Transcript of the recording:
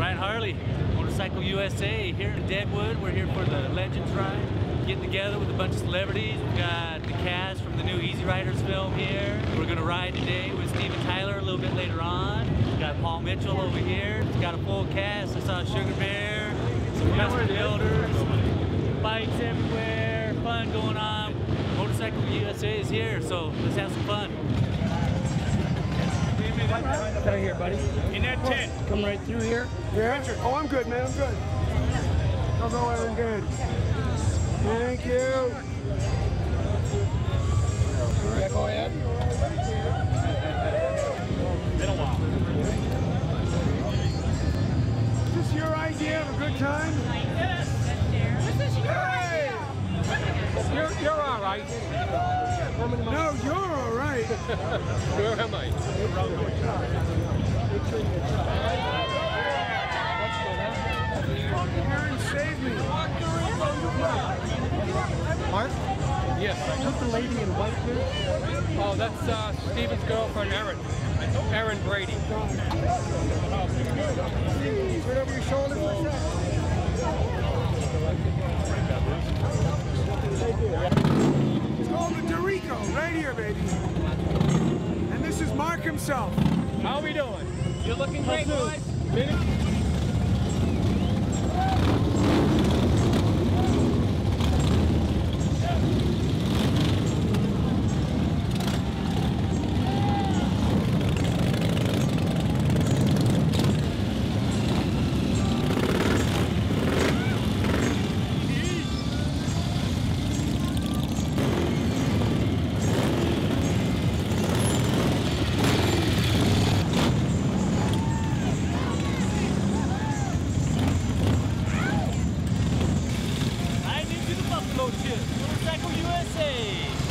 Ryan Harley, Motorcycle USA, here in Deadwood. We're here for the Legends ride. Getting together with a bunch of celebrities. We've got the cast from the new Easy Riders film here. We're gonna ride today with Steven Tyler a little bit later on. We've got Paul Mitchell over here. We've got a full cast. I saw Sugar Bear, some custom builders, bikes everywhere, fun going on. Motorcycle USA is here, so let's have some fun. Right here, buddy. In that tent. Come right through here. Yeah? Oh, I'm good, man. I'm good. I'll go Aaron. Good. Thank you. Yeah, go ahead. Been a while. Is this your idea of a good time? Yes. This is your idea. You're all right. No, you're all right. Where am I? Aaron saved me. Mark? Yes. Who's the lady in white here? Oh, that's Steven's girlfriend, Erin. Erin Brady. Right over your shoulder for a second. It's called the Dorico, right here, baby. And this is Mark himself. How are we doing? You're looking great, boys. Motorcycle USA.